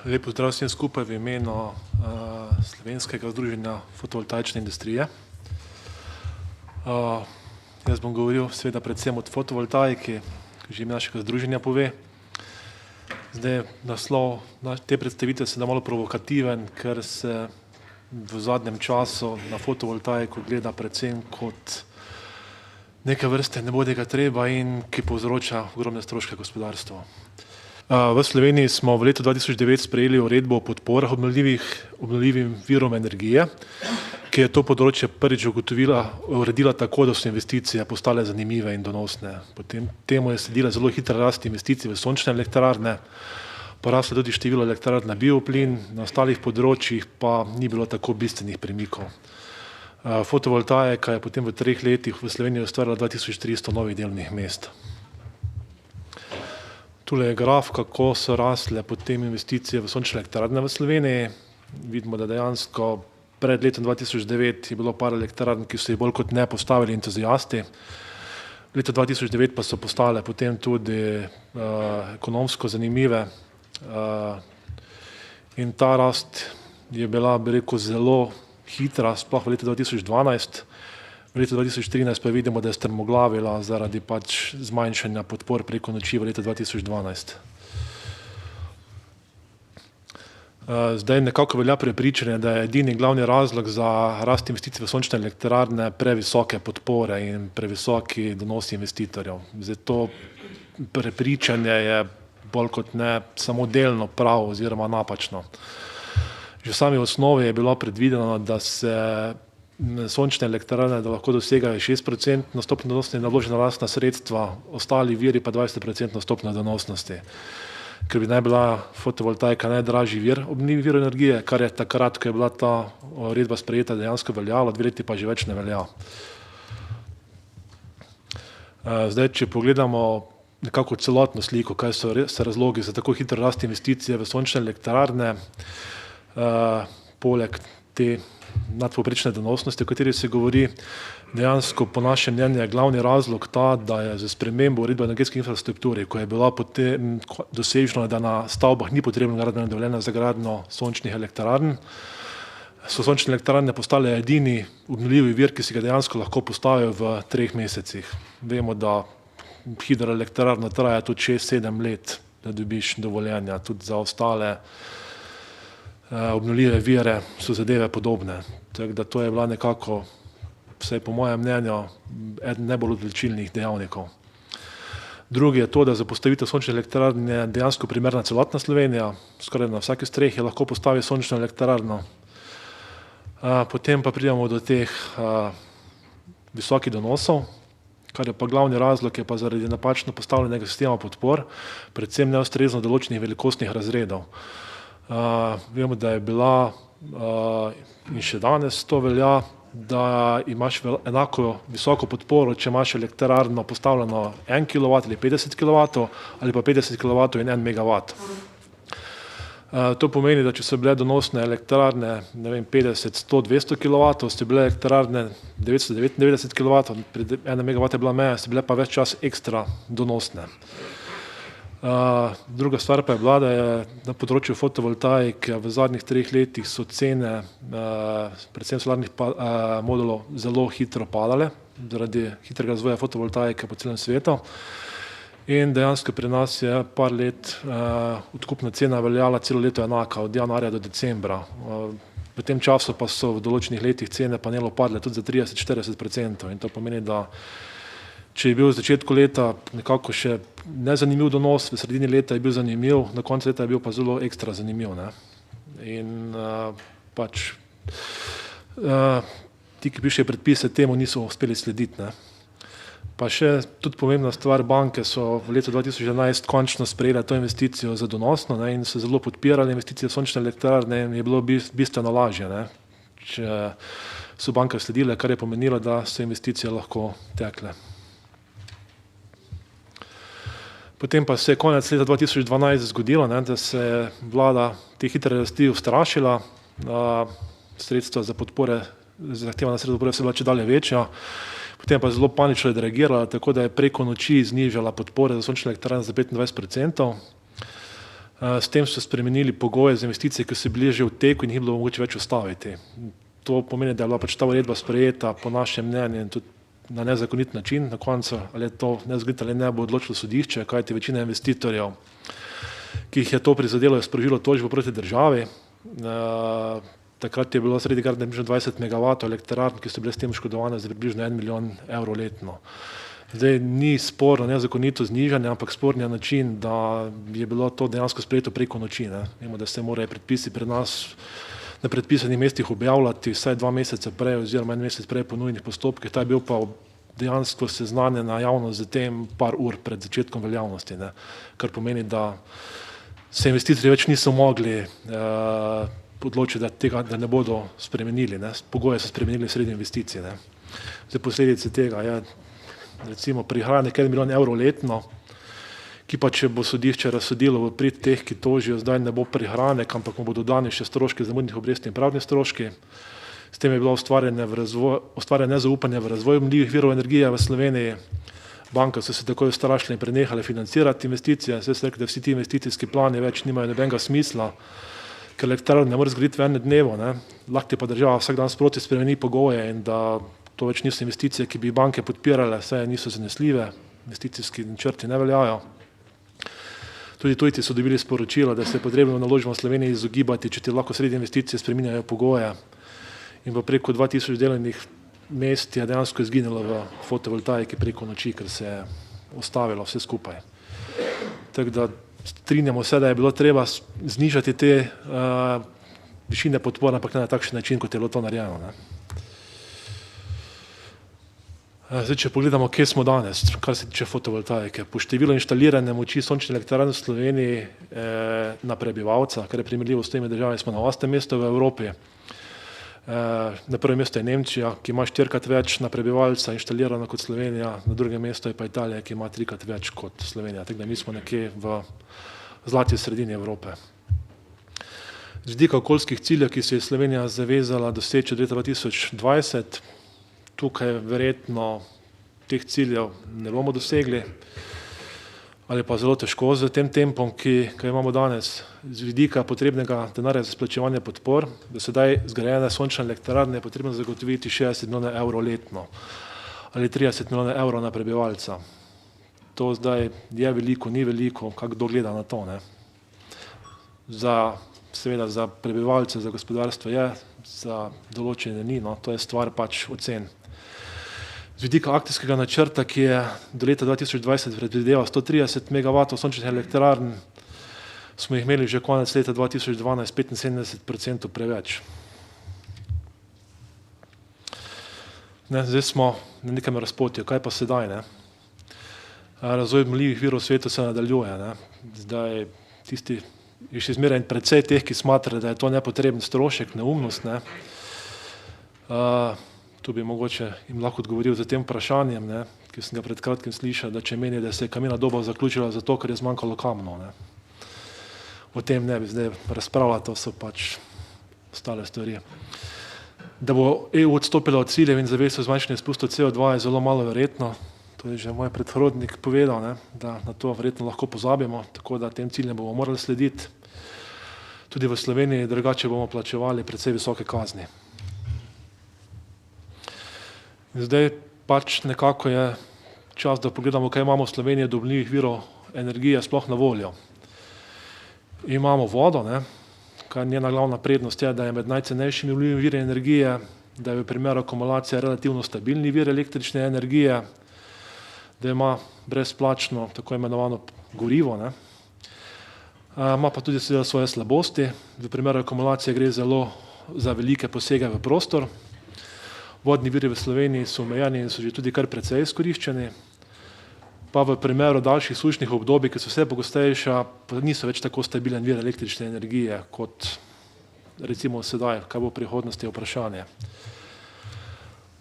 Lep pozdrav vsem skupaj v imenu Slovenskega združenja fotovoltaične industrije. Jaz bom govoril seveda predvsem od fotovoltaiki, ki že ime našega združenja pove. Zdaj, naslov te predstavitve se da malo provokativen, ker se v zadnjem času na fotovoltaiko gleda predvsem kot neke vrste nebodega treba in ki povzroča ogromne stroške gospodarstvu. V Sloveniji smo v letu 2009 sprejeli uredbo o podporah obnovljivim virom energije, ki je to področje prvič uredila tako, da so investicije postale zanimive in donosne. Potem temu je sledila zelo hitra rast investicij v sončne elektrarne, poraslo tudi število elektrarn na bioplin, na ostalih področjih pa ni bilo tako bistvenih premikov. Fotovoltaika je potem v 3 letih v Sloveniji ustvarila 2300 novih delovnih mest. Tule je graf, kako so rasle potem investicije v sončne elektrarne v Sloveniji. Vidimo, da dejansko pred letom 2009 je bilo par elektrarn, ki so jih bolj kot ne postavili entuziasti. V letu 2009 pa so postale potem tudi ekonomsko zanimive. In ta rast je bila, bi rekel, zelo hitra, sploh v letu 2012. V letu 2013 pa vidimo, da je strmoglavila zaradi zmanjšanja podpor preko noči v letu 2012. Zdaj nekako velja prepričanje, da je edini glavni razlog za rast investicij v sončne elektrarne previsoke podpore in previsoki donosi investitorjev. Zdaj to prepričanje je bolj kot ne samo delno prav oziroma napačno. Že v sami osnovi je bilo predvideno, da se sončne elektrarne lahko dosegajo 6% stopnjo donosnosti na vložena lastna sredstva, ostali viri pa 20% stopnjo donosnosti. Ker bi naj bila fotovoltaika najdražji vir obnovljivih virov energije, kar je takrat, ko je bila ta uredba sprejeta, dejansko veljalo, 2 leti pa že več ne velja. Zdaj, če pogledamo nekako celotno sliko, kaj so razlogi za tako hitro rast investicije v sončne elektrarne, poleg te nadpovprečne donosnosti, o kateri se govori, dejansko po našem mnenju je glavni razlog ta, da je z spremembo uredbe o energetski infrastrukturi, ko je bila potem doseženo, da na stavbah ni potrebno gradbeno dovoljenje za gradnjo sončnih elektrarn, so sončne elektrarne postale edini obnovljivi vir, ki si ga dejansko lahko postavijo v 3 mesecih. Vemo, da hidroelektrarna traja tudi 6-7 let, da dobiš dovoljenja, tudi za ostale obnovljive vire so zadeve podobne. Tako da to je bila nekako, vsaj po mojem mnenju, eden najbolj odločilnih dejavnikov. Drugi je to, da za postavitev sončne elektrarne je dejansko primerna celotna Slovenija, skoraj na vsaki strehi lahko postavi sončno elektrarno. Potem pa pridemo do teh visokih donosov, kar je pa glavni razlog, je pa zaradi napačno postavljenega sistema podpor, predvsem neustrezno določenih velikostnih razredov. Vemo, da je bila in še danes to velja, da imaš enako visoko podporo, če imaš elektrarno postavljeno 1 kW ali 50 kW ali pa 50 kW in 1 MW. To pomeni, da če so bile donosne elektrarne 50, 100, 200 kW, so bile elektrarne 999 kW, pri 1 MW je bila meja, so bile pa več čas ekstra donosne. Druga stvar pa je bila, da je na področju fotovoltaike v zadnjih 3 letih so cene, predvsem solarnih modulov, zelo hitro padale, zaradi hitrega razvoja fotovoltaike po celem svetu. In dejansko pri nas je par let odkupna cena veljala celo leto enaka, od januarja do decembra. V tem času pa so v določenih letih cene panelov padle tudi za 30-40%. In to pomeni, da če je bil v začetku leta nekako še nezanimiv donos, v sredini leta je bil zanimiv, na koncu leta je bil pa zelo ekstra zanimiv. In ti, ki pišejo predpise, temu niso uspeli slediti. Pa še tudi pomembna stvar, banke so v letu 2011 končno sprejele to investicijo za donosno in so zelo podpirali investicije v sončne elektrarne in je bilo bistveno lažje, če so banke sledile, kar je pomenilo, da so investicije lahko tekle. Potem pa se je konec leta 2012 zgodilo, da se je vlada te hitre rasti ustrašila, sredstva za podpore, zahtevana sredstva podpore so bila čedalje večja, potem pa je zelo panično odreagirala, tako da je preko noči znižala podpore za sončne elektrarne za 25%. S tem so spremenili pogoje za investicije, ki so bili že v teku in jih bilo mogoče več ustaviti. To pomeni, da je bila pač ta uredba sprejeta po našem mnenju in tudi na nezakonit način. Na koncu, ali je to nezakonito ali ne, bo odločilo sodišče, kajti večina investitorjev, ki jih je to prizadelo, je sprožilo tožbo proti državi. Takrat je bilo sredi kar približno 20 megavatov elektrarn, ki so bile s tem oškodovane za približno 1 milijon evrov letno. Zdaj ni sporno nezakonito znižanje, ampak sporni je način, da je bilo to dejansko sprejeto preko noči. Vemo, da se morajo predpisi pri nas na predpisanih mestih objavljati vsaj 2 meseca prej oziroma 1 mesec prej po nujnih postopkih. Ta je bil pa dejansko seznanjena javnost z tem par ur pred začetkom veljavnosti, kar pomeni, da se investitorji več niso mogli odločiti, da ne bodo spremenili. Pogoje so spremenili sredi investicij. Zdaj posledice tega je recimo prihranek 1 milijon evrov letno, ki pa če bo sodišče razsodilo v prid teh, ki tožijo, zdaj ne bo prihranek, ampak mu bodo dani še stroški zamudnih obresti in pravdni stroški. S tem je bilo ustvarjeno nezaupanje v razvoj obnovljivih virov energije v Sloveniji. Banke so se takoj ustrašile in prenehale financirati investicije. Zdaj so rekli, da vsi ti investicijski plani več nimajo nobenega smisla, ker elektrarn ne more zgraditi v enem dnevu. Lahko ti pa država vsak dan sproti spremeni pogoje in da to več niso investicije, ki bi banke podpirale, saj niso zanesljive, investicijski načrti ne veljajo. Tudi tujci so dobili sporočilo, da se je potrebno naložbam v Sloveniji izogibati, če ti lahko sredi investicije spreminjajo pogoje. In pa preko 2000 delovnih mest je dejansko izginilo v fotovoltaiki preko noči, ker se je ustavilo vse skupaj. Tako da strinjamo se, da je bilo treba znižati te višine podpor, ampak ne na takšen način, kot je bilo to narejeno. Zdaj, če pogledamo, kje smo danes, kar se tiče fotovoltaike. Po številu inštalirane moči sončne elektrarne v Sloveniji na prebivalca, kar je primerljivo s temi državami, smo na 8. mestu v Evropi. Na prvem mestu je Nemčija, ki ima 4-krat več na prebivalca inštalirano kot Slovenija, na drugem mestu je pa Italija, ki ima 3-krat več kot Slovenija. Tako da mi smo nekje v zlati sredini Evrope. Z vidika okoljskih ciljev, ki se je Slovenija zavezala doseči do leta 2020, tukaj verjetno teh ciljev ne bomo dosegli ali pa zelo težko z tem tempom, ki ga imamo danes. Z vidika potrebnega denarja za izplačevanje podpor, da sedaj zgrajene sončne elektrarne je potrebno zagotoviti 60 milijonov evrov letno ali 30 milijonov evrov na prebivalca. To zdaj je veliko, ni veliko, kdo gleda na to. Seveda za prebivalce, za gospodarstvo je, za določene ni, to je stvar pač ocen. Z vidika akcijskega načrta, ki je do leta 2020 predvideval 130 megavatov sončnih elektrarn, smo jih imeli že konec leta 2012 75% preveč. Zdaj smo na nekem razpotju, kaj pa sedaj? Razvoj obnovljivih virov v svetu se nadaljuje. Zdaj tisti je še zmeraj precej teh, ki smatrajo, da je to nepotreben strošek, neumnost. Tu bi mogoče jim lahko odgovoril za tem vprašanjem, ki sem ga pred kratkim slišal, da če meni, da se je kamena doba zaključila zato, ker je zmanjkalo kamnov. O tem ne bi zdaj razpravljal, to so pač ostale stvari. Da bo EU odstopila od ciljev in zavez o zmanjšanju izpustov CO2 je zelo malo verjetno. To je že moj predhodnik povedal, da na to verjetno lahko pozabimo, tako da tem ciljem bomo morali slediti. Tudi v Sloveniji, drugače bomo plačevali precej visoke kazni. Zdaj pač nekako je čas, da pogledamo, kaj imamo v Sloveniji od obnovljivih virov energije sploh na voljo. Imamo vodo, kar njena glavna prednost je, da je med najcenejšimi obnovljivimi viri energije, da je v primeru akumulacije relativno stabilni vir električne energije, da ima brezplačno tako imenovano gorivo. Ima pa tudi svoje slabosti. V primeru akumulacije gre zelo za velike posege v prostor. Vodni viri v Sloveniji so omejeni in so že tudi kar precej izkoriščeni. Pa v primeru daljših sušnih obdobij, ki so vse pogostejša, pa niso več tako stabilen vir električne energije, kot recimo sedaj, kaj bo v prihodnosti, je vprašanje.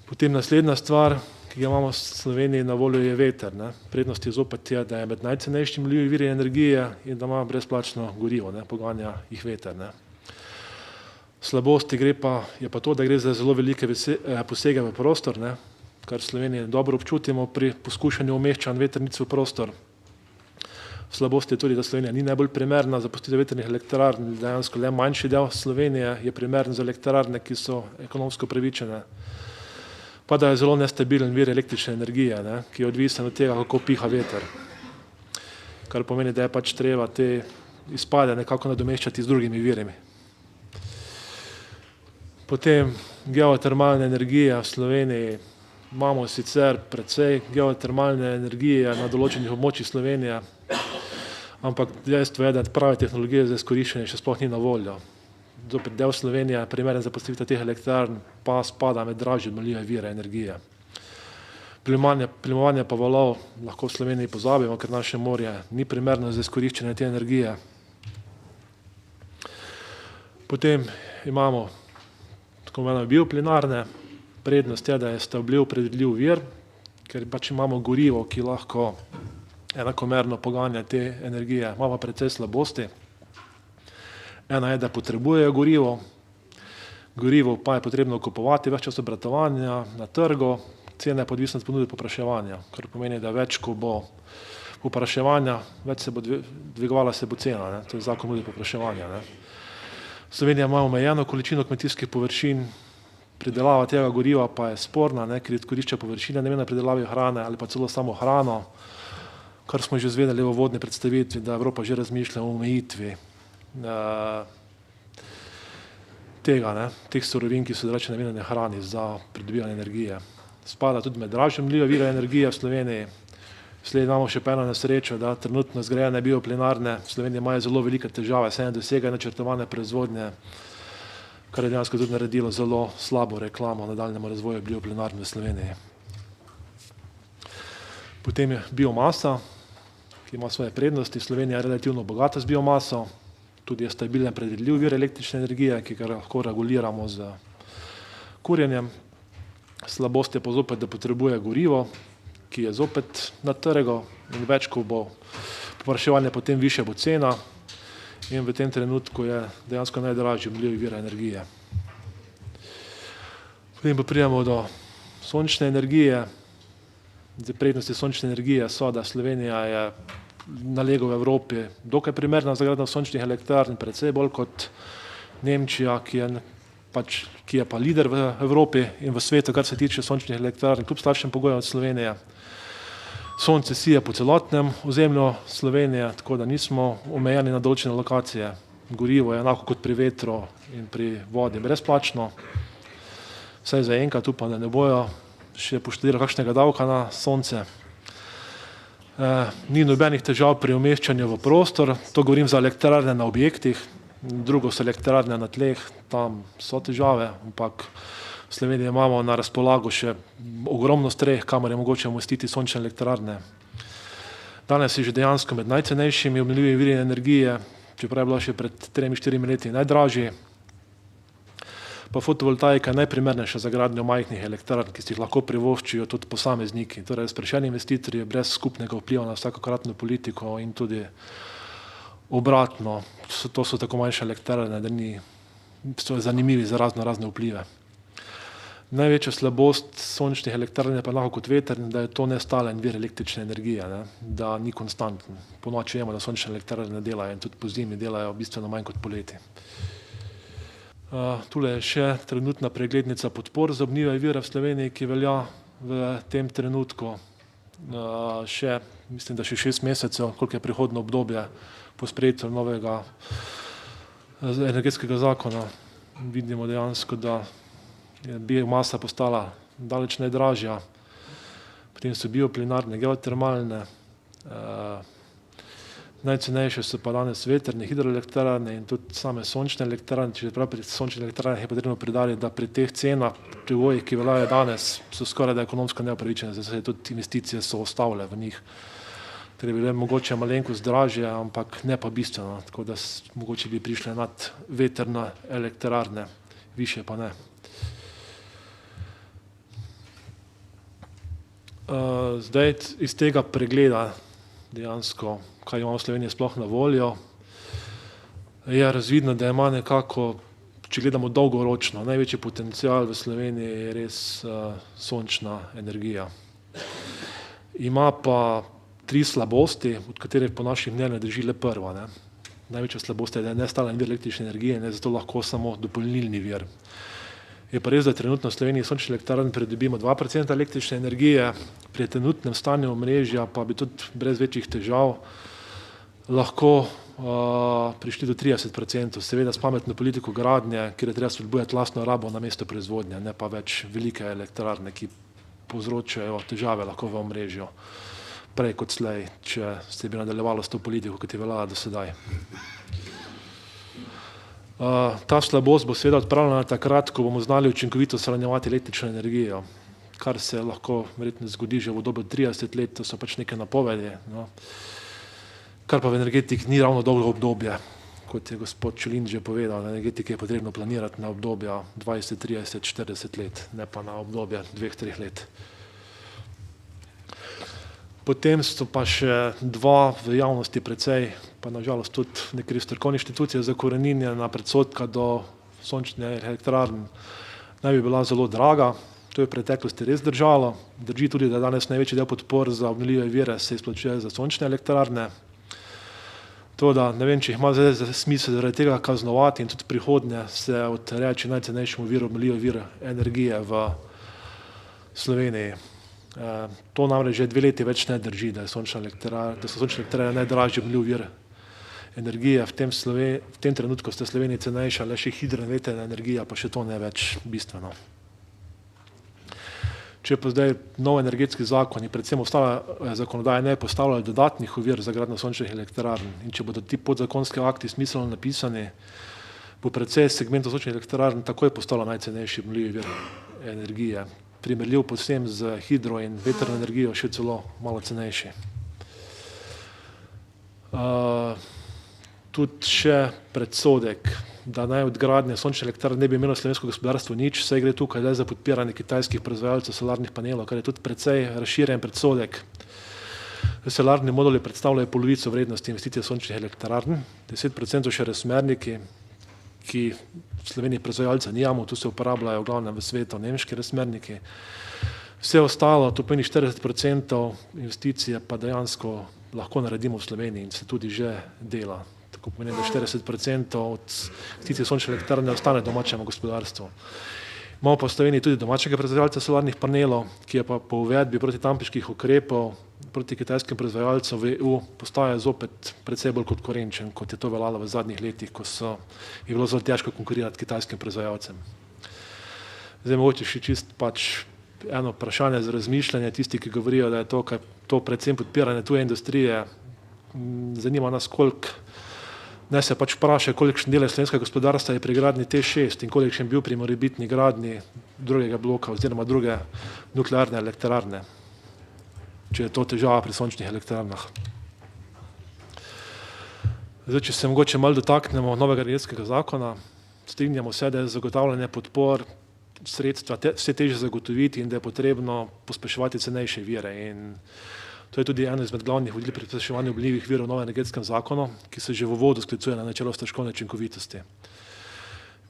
Potem naslednja stvar, ki ga imamo v Sloveniji na voljo, je veter. Prednost je zopet je, da je med najcenejšimi obnovljivimi viri energije in da ima brezplačno gorivo, poganja jih veter. Slabosti je pa to, da gre za zelo velike posege v prostor, kar v Sloveniji dobro občutimo pri poskušanju umeščanja vetrnic v prostor. Slabost je tudi, da Slovenija ni najbolj primerna za postavitev vetrnih elektrarn, dejansko le manjši del Slovenije je primeren za elektrarne, ki so ekonomsko pravičene. Pa da je zelo nestabilen vir električne energije, ki je odvisen od tega, kako piha veter. Kar pomeni, da je pač treba te izpade nekako nadomeščati z drugimi virami. Potem geotermalne energije v Sloveniji. Imamo sicer precej geotermalne energije na določenih območjih Slovenije, ampak dejstvo je, da prave tehnologije za izkoriščanje še sploh ni na voljo. Zopet del Slovenije, primeren za postavitev teh elektrarn, pa spada med dražje obnovljive vire energije. Plimovanje pa valov lahko v Sloveniji pozabimo, ker naše morje ni primerno za izkoriščanje te energije. Potem imamo tako imenovane bioplinarne. Prednost je, da je stavljiv, predvidljiv vir, ker pač imamo gorivo, ki lahko enakomerno poganja te energije, ima pa precej slabosti. Ena je, da potrebujejo gorivo. Gorivo pa je potrebno kupovati več čas obratovanja na trgu, cena je odvisna od ponudbe in povpraševanja, kar pomeni, da več, ko bo povpraševanja, več se bo dvigovala se bo cena, to je zakon ponudbe in povpraševanja. Slovenija ima omejeno količino kmetijskih površin, pridelava tega goriva pa je sporna, ker izkorišča površine namenjene pridelavi hrane ali pa celo samo hrano, kar smo že izvedeli v uvodni predstavitvi, da Evropa že razmišlja o omejitvi teh surovin, ki so drugače namenjene hrani za pridobivanje energije. Spada tudi med dražje obnovljive vire energije v Sloveniji. Slej imamo še eno nesrečo, da trenutno zgrajene bioplinarne v Sloveniji imajo zelo velike težave, saj ne dosegajo načrtovane proizvodnje, kar je dejansko tudi naredilo zelo slabo reklamo nadaljnjemu razvoju bioplinarn v Sloveniji. Potem je biomasa, ki ima svoje prednosti. Slovenija je relativno bogata z biomaso, tudi je stabilen predvidljiv vir električne energije, ki ga lahko reguliramo z kurjenjem. Slabost je pa zopet, da potrebuje gorivo, ki je zopet na trgu in več, ko bo povpraševanje, potem višja bo cena. In v tem trenutku je dejansko najdražji obnovljivi vir energije. Potem pa pridemo do sončne energije. Prednosti sončne energije so, da Slovenija je na legu v Evropi dokaj primerna za gradnjo sončnih elektrarn, precej bolj kot Nemčija, ki je pa lider v Evropi in v svetu, kar se tiče sončnih elektrarn, kljub slabšim pogojem od Slovenije. Sonce sije po celotnem ozemlju Slovenije, tako da nismo omejeni na določene lokacije. Gorivo je enako kot pri vetru in pri vodi brezplačno. Vsaj zaenkrat upam, da ne bojo še poštedili kakšnega davka na sonce. Ni nobenih težav pri umeščanju v prostor, to govorim za elektrarne na objektih, drugo so elektrarne na tleh, tam so težave, ampak v Sloveniji imamo na razpolago še ogromno streh, kamor je mogoče umestiti sončne elektrarne. Danes je že dejansko med najcenejšimi obnovljivimi viri energije, čeprav je bilo še pred 3-4 leti najdražji. Pa fotovoltaika je najprimernejša za gradnjo majhnih elektrarn, ki si jih lahko privoščijo tudi posamezniki. Torej, sprešeni investitorji brez skupnega vpliva na vsakokratno politiko in tudi obratno. To so tako manjše elektrarne, da so zanimivi za razne vplive. Največja slabost sončnih elektrarn je pa enako kot vetrnih, da je to nestalen vir električne energije, da ni konstanten. Ponoči vemo, da sončne elektrarne delajo in tudi pozimi delajo bistveno manj kot poleti. Tule je še trenutna preglednica podpor za obnovljive vire v Sloveniji, ki velja v tem trenutku. Mislim, da še 6 mesecev, koliko je prihodno obdobje po sprejetju novega energetskega zakona. Vidimo dejansko, da je biomasa postala daleč najdražja, potem so bioplinarne, geotermalne, najcenejše so pa danes vetrne, hidroelektrarne in tudi same sončne elektrarne. Čeprav pri sončnih elektrarnah je potrebno poudariti, da pri teh cenah, pri pogojih, ki veljajo danes, so skoraj da ekonomsko neupravičene, zato tudi investicije so ustavile v njih. Ker je bile mogoče malenkost dražje, ampak ne pa bistveno, tako da mogoče bi prišle nad vetrne elektrarne, višje pa ne. Zdaj iz tega pregleda dejansko, kaj imamo v Sloveniji sploh na voljo, je razvidno, da ima nekako, če gledamo dolgoročno, največji potencial v Sloveniji je res sončna energija. Ima pa 3 slabosti, od katerih po naših mnenjih drži le prva. Ne. Največja slabost je, da je nestalen vir električne energije in je zato lahko samo dopolnilni vir. Je pa res, da trenutno v Sloveniji sončnih elektrarn pridobimo 2% električne energije, pri trenutnem stanju omrežja pa bi tudi brez večjih težav lahko prišli do 30%, seveda s pametno politiko gradnje, kjer je treba spodbujati lastno rabo namesto proizvodnje, ne pa več velike elektrarne, ki povzročajo težave lahko v omrežju. Prej kot slej, če se bi nadaljevalo s to politiko, kot je veljala do sedaj. Ta slabost bo seveda odpravljena takrat, ko bomo znali učinkovito shranjevati električno energijo, kar se lahko verjetno zgodi že v obdobju 30 let, to so pač neke napovedi, no. Kar pa v energetiki ni ravno dolgo obdobje, kot je gospod Čulin že povedal, na energetiki je potrebno planirati na obdobja 20, 30, 40 let, ne pa na obdobje 2-3 let. Potem so pa še dva v javnosti precej, pa nažalost tudi nekaj strokovne inštitucije zakoreninjena predsodka do sončnih elektrarn, naj bi bila zelo draga. To je v preteklosti res držalo. Drži tudi, da danes največji del podpor za obnovljive vire se izplačuje za sončne elektrarne. Toda ne vem, če jih ima zdaj smisel zaradi tega kaznovati in tudi prihodnje se odreči najcenejšemu viru obnovljive vire energije v Sloveniji. To namreč že 2 leti več ne drži, da so sončne elektrarne najdražji obnovljivi vir energije. V tem trenutku sta Sloveniji cenejša le še hidro in vetrna energija, pa še to ne več bistveno. Če pa zdaj nov energetski zakon in predvsem ostala zakonodaja ne postavljajo dodatnih ovir za gradnjo sončnih elektrarn in če bodo ti podzakonski akti smiselno napisani, bo precej segmentov sončnih elektrarn takoj postalo najcenejši obnovljivi vir energije. Primerljiv povsem z hidro in vetrno energijo, še celo malo cenejši. Tudi še predsodek, da naj od gradnje sončne elektrarne ne bi imelo slovensko gospodarstvo nič, saj gre tukaj le za podpiranje kitajskih proizvajalcev solarnih panelov, kar je tudi precej razširjen predsodek. Solarni moduli predstavljajo polovico vrednosti investicije sončnih elektrarn, 10% še razmerniki, ki v Sloveniji proizvajalca nijamo, tu se uporabljajo v glavnem v svetu nemški razmerniki. Vse ostalo, to pomeni 40% investicije, pa dejansko lahko naredimo v Sloveniji in se tudi že dela. Tako pomeni, da 40% od investicij sončne elektrarne ostane domačemu gospodarstvu. Imamo pa v Sloveniji tudi domačega proizvajalca solarnih panelov, ki je pa po uvedbi protidampinških ukrepov proti kitajskim proizvajalcem v EU postaja zopet precej bolj konkurenčen, kot je to veljalo v zadnjih letih, ko je bilo zelo težko konkurirati kitajskim proizvajalcem. Zdaj mogoče še čist pač eno vprašanje za razmišljanje, tisti, ki govorijo, da je to predvsem podpiranje tuje industrije, zanima nas naj se pač vpraša, kolikšen delež slovenskega gospodarstva je pri gradnji T6 in kolikšen bil pri morebitni gradnji drugega bloka oziroma druge nuklearne elektrarne, če je to težava pri sončnih elektrarnah. Zdaj, če se mogoče malo dotaknemo novega energetskega zakona, strinjamo se, da je zagotavljanje podpor sredstva vse težje zagotoviti in da je potrebno pospeševati cenejše vire. In to je tudi eno izmed glavnih vodil pri pospeševanju obnovljivih virov v novem energetskem zakonu, ki se že v uvodu sklicuje na načelo stroškovne učinkovitosti.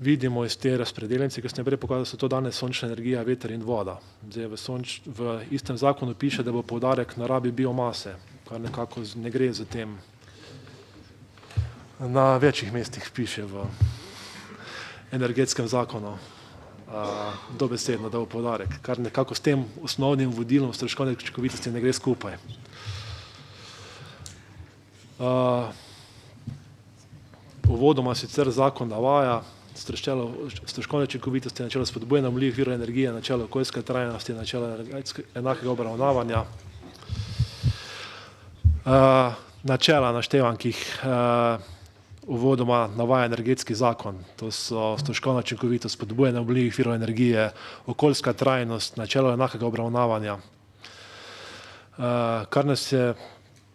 Vidimo iz te razpredelnice, ki sem prej pokazal, da so to danes sončna energija, veter in voda. Zdaj v istem zakonu piše, da bo poudarek na rabi biomase, kar nekako ne gre za tem. Na večjih mestih piše v energetskem zakonu dobesedno, da bo poudarek, kar nekako s tem osnovnim vodilom stroškovne učinkovitosti ne gre skupaj. Uvodoma sicer zakon navaja stroškovne učinkovitosti, načelo spodbujanja obnovljivih virov energije, načelo okoljske trajnosti, načelo enakega obravnavanja. Načela naštevam, ki jih uvodoma navaja energetski zakon. To so stroškovna učinkovitost, spodbujanje obnovljivih virov energije, okoljska trajnost, načelo enakega obravnavanja. Kar nas je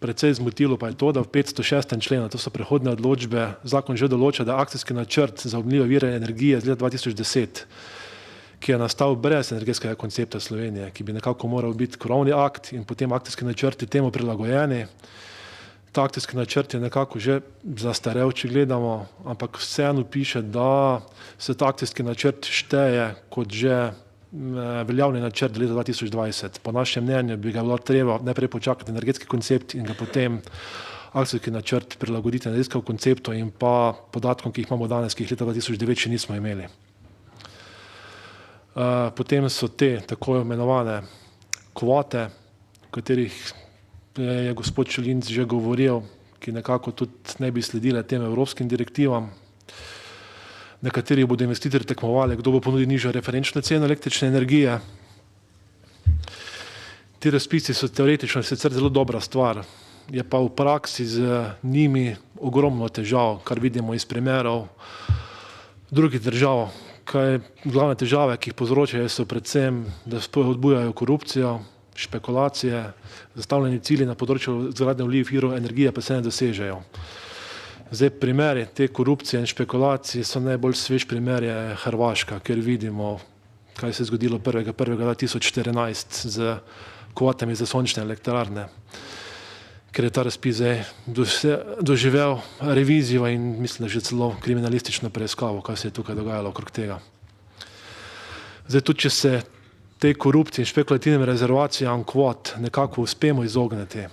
precej zmotilo pa je to, da v 506. členu, to so prehodne odločbe, zakon že določa, da akcijski načrt za obnovljive vire energije z leta 2010, ki je nastal brez energetskega koncepta Slovenije, ki bi nekako moral biti krovni akt in potem akcijski načrti temu prilagojeni. Ta akcijski načrt je nekako že zastarel, če gledamo, ampak vseeno piše, da se ta akcijski načrt šteje kot že veljavni načrt do leta 2020. Po našem mnenju bi ga bilo treba najprej počakati energetski koncept in ga potem akcijski načrt prilagoditi energetskemu konceptu in pa podatkom, ki jih imamo danes, ki jih leta 2009 še nismo imeli. Potem so te tako imenovane kvote, o katerih je gospod Čelinc že govoril, ki nekako tudi ne bi sledile tem evropskim direktivam. Nekateri bodo investitorji tekmovali, kdo bo ponudil nižjo referenčno ceno električne energije. Ti razpisi so teoretično sicer zelo dobra stvar, je pa v praksi z njimi ogromno težav, kar vidimo iz primerov drugih držav. Glavne težave, ki jih povzročajo, so predvsem, da spodbujajo korupcijo, špekulacije, zastavljeni cilji na področju izgradnje obnovljivih virov energije pa se ne dosežejo. Zdaj, primeri te korupcije in špekulacije so najbolj svež primer je Hrvaška, kjer vidimo, kaj se je zgodilo 1.1.2014 z kvotami za sončne elektrarne, ker je ta razpis doživel revizijo in mislim, da že celo kriminalistično preiskavo, kaj se je tukaj dogajalo okrog tega. Zdaj, tudi če se tej korupciji in špekulativnim rezervacijam kvot nekako uspemo izogniti,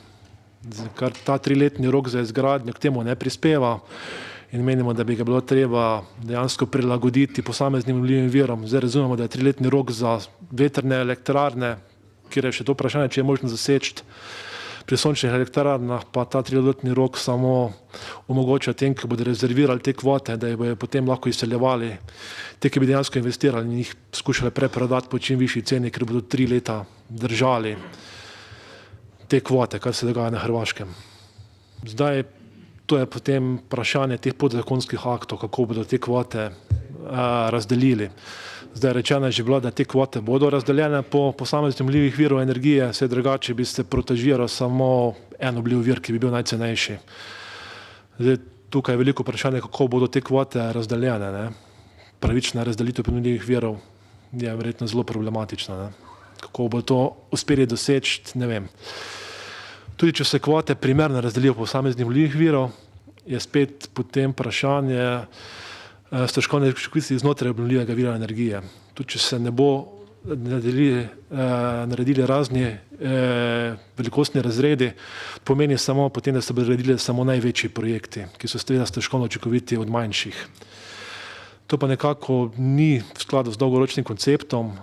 kar ta 3-letni rok za izgradnjo k temu ne prispeva in menimo, da bi ga bilo treba dejansko prilagoditi posameznim obnovljivim virom. Zdaj razumemo, da je 3-letni rok za vetrne elektrarne, kjer je še to vprašanje, če je možno zaseči. Pri sončnih elektrarnah pa ta 3-letni rok samo omogoča tem, ki bodo rezervirali te kvote, da jih bodo potem lahko izseljevali, te, ki bi dejansko investirali in jih skušali preprodati po čim višji ceni, ker bodo 3 leta držali te kvote, kar se dogaja na Hrvaškem. Zdaj, to je potem vprašanje teh podzakonskih aktov, kako bodo te kvote razdelili. Zdaj, rečeno je že bilo, da te kvote bodo razdeljene po posameznih obnovljivih virov energije, vse drugače bi se protežiral samo en obnovljiv vir, ki bi bil najcenejši. Zdaj, tukaj je veliko vprašanje, kako bodo te kvote razdeljene. Ne? Pravična razdelitev obnovljivih virov je verjetno zelo problematična. Ne? Kako bo to uspeli doseči, ne vem. Tudi če se kvote primerno razdelijo po posameznih obnovljivih virov, je spet potem vprašanje stroškovne učinkovitosti znotraj obnovljivega vira energije. Tudi če se ne bo naredili razni velikostni razredi, pomeni samo potem, da se bodo naredili samo največji projekti, ki so stroškovno učinkoviti od manjših. To pa nekako ni v skladu z dolgoročnim konceptom,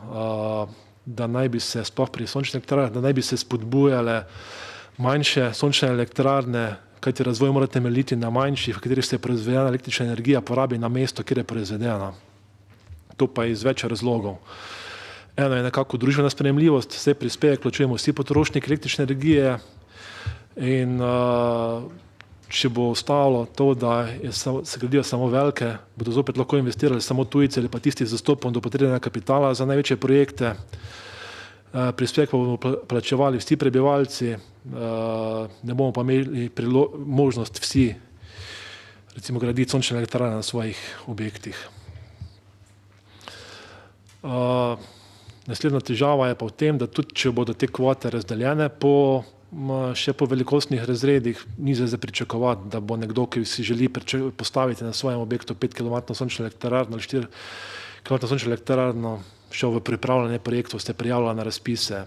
da naj bi se sploh pri sončnih elektrarnah, da naj bi se spodbujale manjše sončne elektrarne, kajti razvoj mora temeljiti na manjših, v katerih se je proizvedena električna energija porabi na mesto, kjer je proizvedena. To pa iz več razlogov. Eno je nekako družbena sprejemljivost, vse prispevek plačujemo vsi potrošniki električne energije in če bo ostalo to, da se gradijo samo velike, bodo zopet lahko investirali samo tujci ali pa tisti z dostopom do potrebnega kapitala za največje projekte. Prispevek pa bomo plačevali vsi prebivalci, ne bomo pa imeli možnost vsi recimo graditi sončne elektrarne na svojih objektih. Naslednja težava je pa v tem, da tudi če bodo te kvote razdeljene še po velikostnih razredih, ni za pričakovati, da bo nekdo, ki si želi postaviti na svojem objektu 5 kW sončno elektrarno ali 4 kW sončno elektrarno, šel v pripravljanje projektov, ste prijavljali na razpise,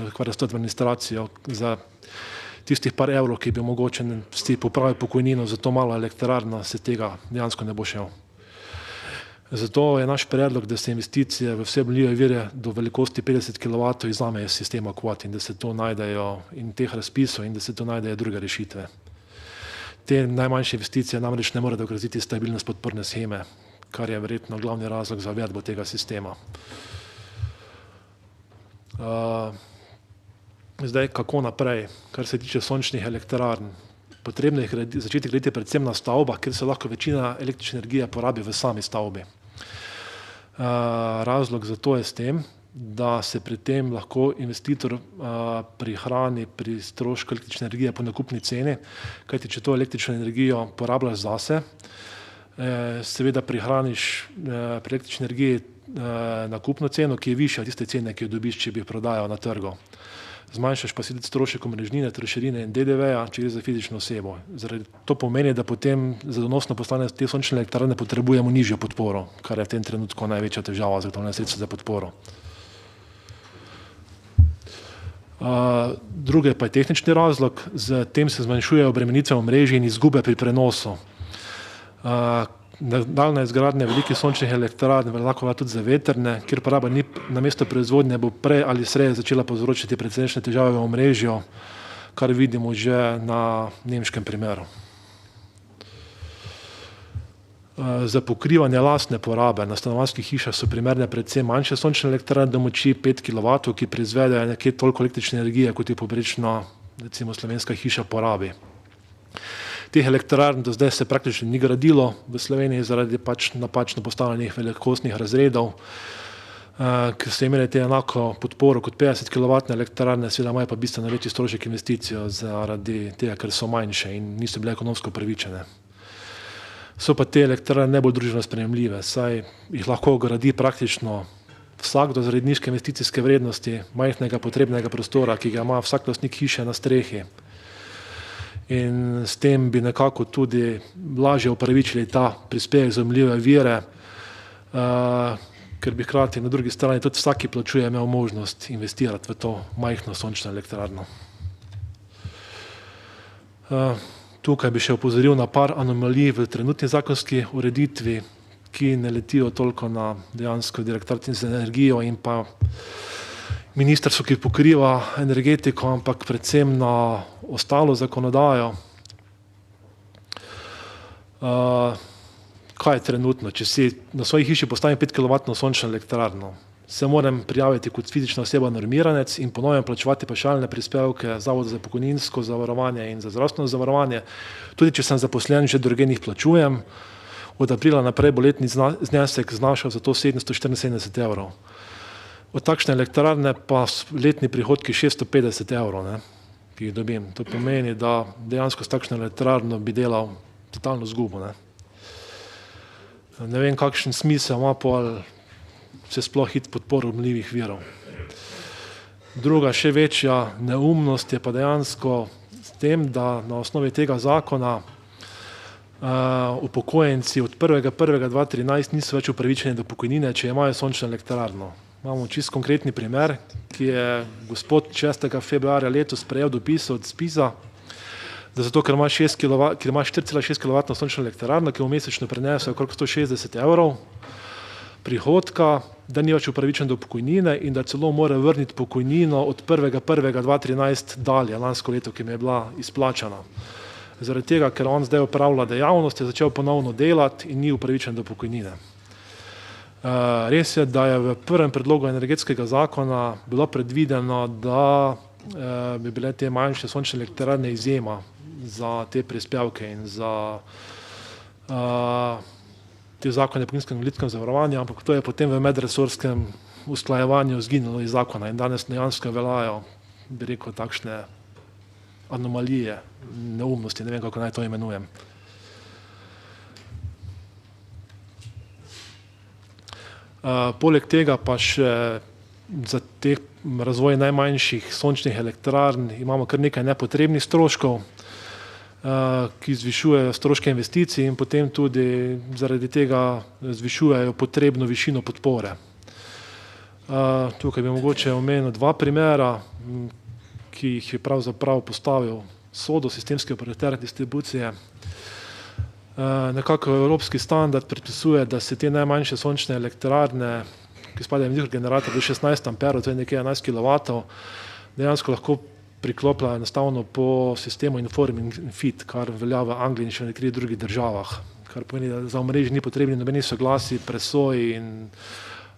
ukvarjali s to administracijo za tistih par evrov, ki bi mogoče si popravil pokojnino za to malo elektrarno, se tega dejansko ne bo šel. Zato je naš predlog, da se investicije v vse obnovljive vire do velikosti 50 kW izvzamejo iz sistema kvot in da se to najdejo in teh razpisov in da se to najdejo druge rešitve. Te najmanjše investicije namreč ne morejo ogroziti stabilnost podporne sheme, kar je verjetno glavni razlog za uvedbo tega sistema. Zdaj, kako naprej, kar se tiče sončnih elektrarn? Potrebno je začeti graditi predvsem na stavbah, kjer se lahko večina električne energije porabi v sami stavbi. Razlog za to je s tem, da se pri tem lahko investitor prihrani pri strošku električne energije po nakupni ceni, kajti če to električno energijo porabljaš zase, seveda prihraniš pri električni energiji nakupno ceno, ki je višja od tiste cene, ki jo dobiš, če bi jo prodajal na trgu. zmanjšaš pa si strošek omrežnine, trošarine in DDV-ja, če gre za fizično osebo. To pomeni, da potem zadonosno postane te sončne elektrarne potrebujemo nižjo podporo, kar je v tem trenutku največja težava zagotovljena sredstva za podporo. Drugi pa je tehnični razlog, z tem se zmanjšuje obremenitve omrežij in izgube pri prenosu. Nadaljnja izgradnja velikih sončnih elektrarn lahko tudi za vetrne, kjer poraba ni namesto proizvodnje, bo prej ali slej začela povzročiti precejšnje težave v omrežju, kar vidimo že na nemškem primeru. Za pokrivanje lastne porabe na stanovanjskih hišah so primerne predvsem manjše sončne elektrarne do moči 5 kW, ki proizvedejo nekje toliko električne energije, kot je povprečno recimo slovenska hiša porabi. Teh elektrarn do zdaj se praktično ni gradilo v Sloveniji zaradi napačno postavljenih velikostnih razredov, ker so imeli te enako podporo kot 50 kW elektrarne, seveda imajo pa bistveno večji strošek investicijo zaradi tega, ker so manjše in niso bile ekonomsko upravičene. So pa te elektrarne najbolj družbeno sprejemljive, saj jih lahko gradi praktično vsakdo zaradi nizke investicijske vrednosti, majhnega potrebnega prostora, ki ga ima vsak lastnik hiše na strehi. In s tem bi nekako tudi lažje upravičili ta prispevek za obnovljive vire, ker bi hkrati na drugi strani tudi vsaki plačuje imel možnost investirati v to majhno sončno elektrarno. Tukaj bi še opozoril na par anomalij v trenutni zakonski ureditvi, ki ne letijo toliko na dejansko Direktorat za energijo in pa ministrstvo, ki pokriva energetiko, ampak predvsem na ostalo zakonodajo. Kaj je trenutno? Če si na svoji hiši postavim 5 kW sončno elektrarno, se moram prijaviti kot fizična oseba normiranec in ponovno plačevati pavšalne prispevke Zavodu za pokojninsko zavarovanje in za zdravstveno zavarovanje. Tudi če sem zaposlen, že drugje jih plačujem. Od aprila naprej bo letni znesek znašal za to 774 €. Od takšne elektrarne pa letni prihodki 650 €, ki jih dobim. To pomeni, da dejansko s takšno elektrarno bi delal totalno izgubo. Ne vem, kakšen smisel ima pol se sploh iti podporo obnovljivih virov. Druga, še večja neumnost je pa dejansko s tem, da na osnovi tega zakona upokojenci od 1.1.2013 niso več upravičeni do pokojnine, če imajo sončno elektrarno. Imamo čisto konkretni primer, ki je gospod 6. februarja letos prejel dopis od ZPIZ-a, da zato, ker ima 4,6 kW sončno elektrarno, ki mu mesečno prinese okrog 160 € prihodka, da ni več upravičen do pokojnine in da celo mora vrniti pokojnino od 1.1.2013 dalje, lansko leto, ki mi je bila izplačana. Zaradi tega, ker on zdaj opravlja dejavnost, je začel ponovno delati in ni upravičen do pokojnine. Res je, da je v prvem predlogu energetskega zakona bilo predvideno, da bi bile te manjše sončne elektrarne izjema za te prispevke in za te zakone o pokojninskem in invalidskem zavarovanju, ampak to je potem v medresorskem usklajevanju izginilo iz zakona in danes dejansko veljajo, bi rekel, takšne anomalije, neumnosti, ne vem, kako naj to imenujem. Poleg tega pa še za te razvoj najmanjših sončnih elektrarn imamo kar nekaj nepotrebnih stroškov, ki zvišujejo stroške investicij in potem tudi zaradi tega zvišujejo potrebno višino podpore. Tukaj bi mogoče omenil dva primera, ki jih je pravzaprav postavil SODO, sistemski operater distribucije. Nekako evropski standard predpisuje, da se te najmanjše sončne elektrarne, ki spadajo v mikrogenerator do 16 amperov, to je nekje 11 kW, dejansko lahko priklopljajo enostavno po sistemu Inform in Fit, kar velja v Angliji in še v nekaterih drugih državah, kar pomeni, da za omrežje ni potrebni nobenih soglasij, presoji in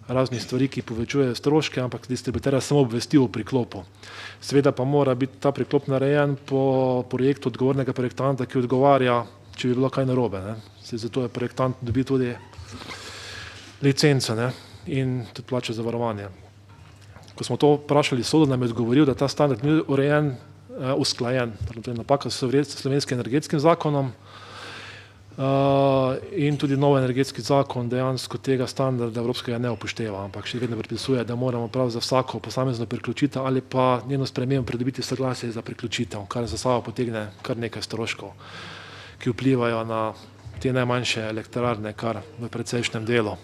raznih stvari, ki povečujejo stroške, ampak distributer samo obvesti o priklopu. Seveda pa mora biti ta priklop narejen po projektu odgovornega projektanta, ki odgovarja, če bi bilo kaj narobe. Zato je projektant dobi tudi licenco in tudi plača zavarovanje. Ko smo to vprašali SODO, nam je odgovoril, da ta standard ni urejen, usklajen. To je napaka s slovenskim energetskim zakonom. In tudi nov energetski zakon dejansko tega standarda evropskega ne upošteva, ampak še vedno predpisuje, da moramo prav za vsako posamezno priključitev ali pa njeno spremembo pridobiti soglasje za priključitev, kar za sabo potegne kar nekaj stroškov, ki vplivajo na te najmanjše elektrarne kar v precejšnjem delu.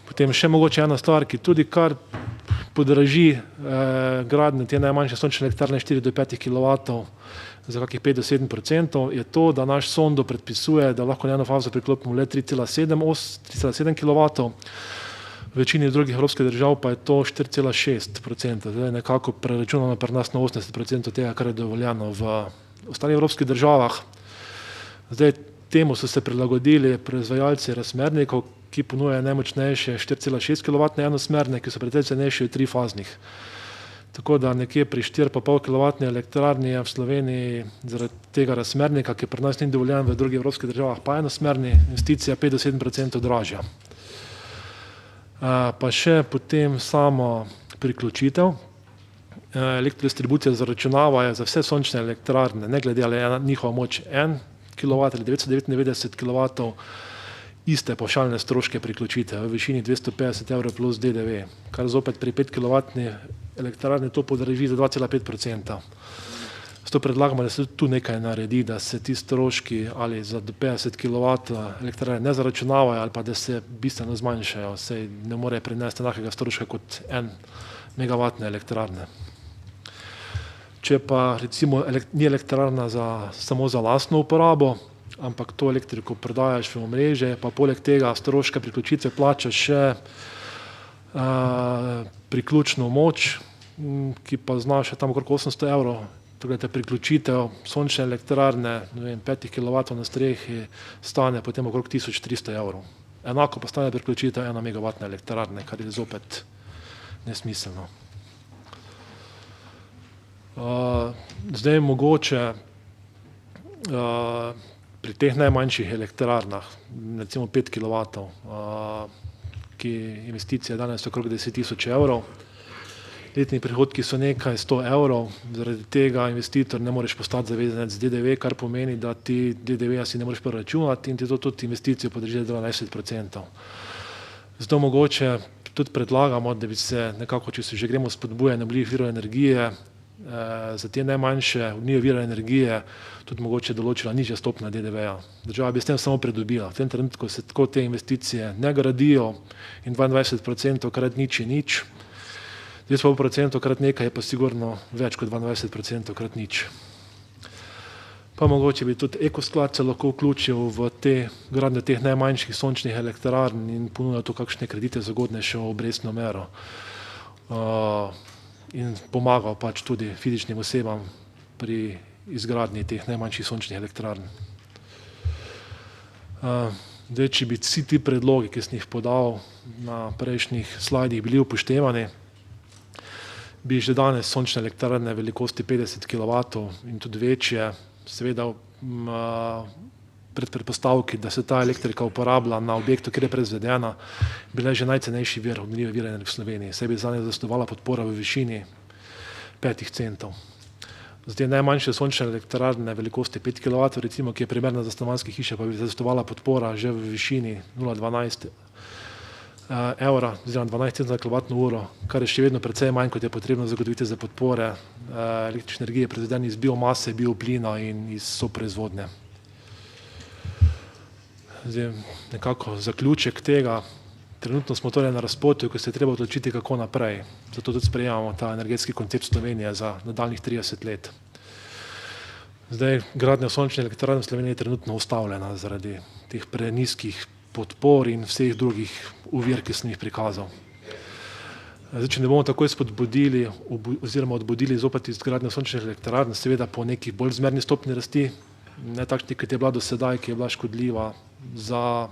Potem še mogoče ena stvar, ki tudi kar podraži gradnje te najmanjše sončne elektrarne 4 do 5 kW za kakih 5 do 7%, je to, da naš sondo predpisuje, da lahko na eno fazo priklopimo le 3,7 kW, v večini drugih evropskih držav pa je to 4,6%. Zdaj nekako preračunano pri nas na 80% tega, kar je dovoljeno v ostalih evropskih državah. Zdaj temu so se prilagodili proizvajalci razmernikov, ki ponujajo najmočnejše 4,6 kW enosmerne, ki so precej cenejši od trifaznih. Tako da nekje pri 4,5 kW elektrarni je v Sloveniji zaradi tega razmernika, ki pri nas ni dovoljen, v drugih evropskih državah pa enosmerni, investicija 5 do 7% dražja. Pa še potem samo priključitev. Elektrodistribucija zaračunava za vse sončne elektrarne, ne glede ali je njihova moč 1 kW ali 999 kW, iste pavšalne stroške priključitve v višini 250 € plus DDV, kar zopet pri 5 kW elektrarni to podraži za 2,5%. Zato predlagamo, da se tu nekaj naredi, da se ti stroški ali za do 50 kW elektrarne ne zaračunavajo ali pa da se bistveno zmanjšajo, saj ne more prinesti enakega stroška kot 1 MW elektrarne. Če pa recimo ni elektrarna samo za lastno uporabo, ampak to elektriko prodajaš v omrežje, pa poleg tega stroška priključitve plačaš še priključno moč, ki pa znaša tam okrog 800 €. Torej te priključitev sončne elektrarne 5 kW na strehi stane potem okrog 1300 €. Enako pa stane priključitev 1 MW elektrarne, kar je zopet nesmiselno. Zdaj mogoče pri teh najmanjših elektrarnah, recimo 5 kW, ki investicija danes okrog 10 tisoč €, letni prihodki so nekaj 100 €, zaradi tega investitor ne moreš postati zavezanec DDV, kar pomeni, da ti DDV-ja si ne moreš preračunati in ti to tudi investicijo podrži 22%. Zato mogoče tudi predlagamo, da bi se nekako, če se že gremo spodbujanje obnovljivih virov energije, za te najmanjše obnovljive vire energije tudi mogoče določila nižja stopnja DDV-ja. Država bi s tem samo pridobila. V tem trenutku se tako te investicije ne gradijo in 22% krat nič je nič. 2,5% krat nekaj je pa sigurno več kot 22% krat nič. Pa mogoče bi tudi Ekosklad se lahko vključil v te gradnje teh najmanjših sončnih elektrarn in ponudil tu kakšne kredite z ugodnejšo obrestno mero. In pomagal pač tudi fizičnim osebam pri izgradnji teh najmanjših sončnih elektrarn. Zdaj, če bi vsi ti predlogi, ki sem jih podal na prejšnjih slajdih, bili upoštevani, bi že danes sončne elektrarne velikosti 50 kW in tudi večje, seveda pred predpostavki, da se ta elektrika uporablja na objektu, kjer je proizvedena, bile že najcenejši vir obnovljive vire energije v Sloveniji, saj bi zanje zadostovala podpora v višini 5 centov. Zdaj najmanjše sončne elektrarne velikosti 5 kW, recimo, ki je primerna za stanovanjske hiše, pa bi zadostovala podpora že v višini 0,12 € oziroma 12 centov za kilovatno uro, kar je še vedno precej manj, kot je potrebno zagotoviti za podpore električne energije proizvedene iz biomase, bioplina in iz soproizvodnje. Zdaj, nekako zaključek tega, trenutno smo torej na razpotju, ko se je treba odločiti, kako naprej. Zato tudi sprejemamo ta energetski koncept Slovenije za nadaljnjih 30 let. Zdaj, gradnja sončne elektrarne v Sloveniji je trenutno ustavljena zaradi teh prenizkih podpor in vseh drugih ovir, ki sem jih prikazal. Zdaj, če ne bomo takoj spodbudili oziroma odbudili zopet izgradnjo sončnih elektrarn, seveda po neki bolj zmerni stopnji rasti, ne takšni, kot je bila do sedaj, ki je bila škodljiva za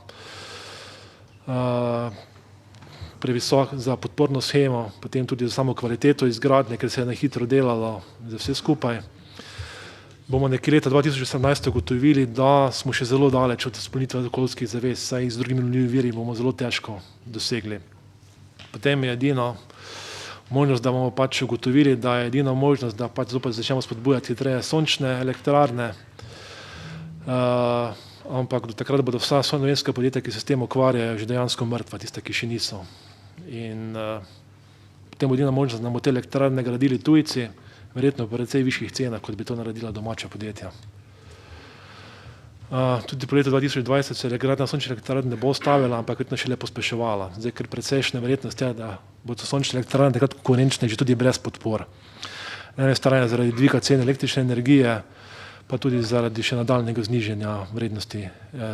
podporno shemo, potem tudi za samo kvaliteto izgradnje, ker se je na hitro delalo za vse skupaj. Bomo nekje leta 2018 ugotovili, da smo še zelo daleč od izpolnitve okoljskih zavez, saj z drugimi obnovljivimi viri bomo zelo težko dosegli. Potem je edina možnost, da bomo pač ugotovili, da je edina možnost, da pač zopet začnemo spodbujati hitreje sončne elektrarne, Ampak do takrat bodo vsa slovenska podjetja, ki se s tem ukvarjajo, že dejansko mrtva, tiste, ki še niso. In potem bo edina možnost, da bomo te elektrarne gradili tujci, verjetno po precej višjih cenah, kot bi to naredila domača podjetja. Tudi po letu 2020 se gradnja sončnih elektrarn ne bo ustavila, ampak verjetno šele pospeševala. Zdaj, ker precejšnja verjetnost je, da bodo sončne elektrarne takrat konkurenčne že tudi brez podpor. Na eni strani zaradi dviga cen električne energije, pa tudi zaradi še nadaljnjega znižanja vrednosti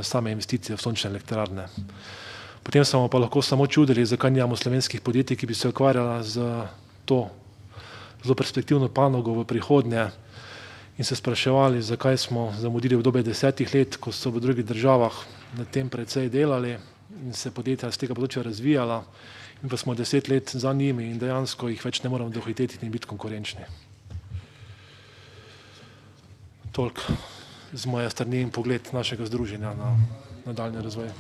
same investicije v sončne elektrarne. Potem smo pa lahko samo čudili, zakaj nimamo slovenskih podjetij, ki bi se ukvarjala z to zelo perspektivno panogo v prihodnje in se spraševali, zakaj smo zamudili v obdobje 10 let, ko so v drugih državah na tem precej delali in se podjetja z tega področja razvijala, in pa smo 10 let za njimi in dejansko jih več ne moramo dohiteti in biti konkurenčni. Toliko z moje strani in pogled našega združenja na nadaljnji razvoj.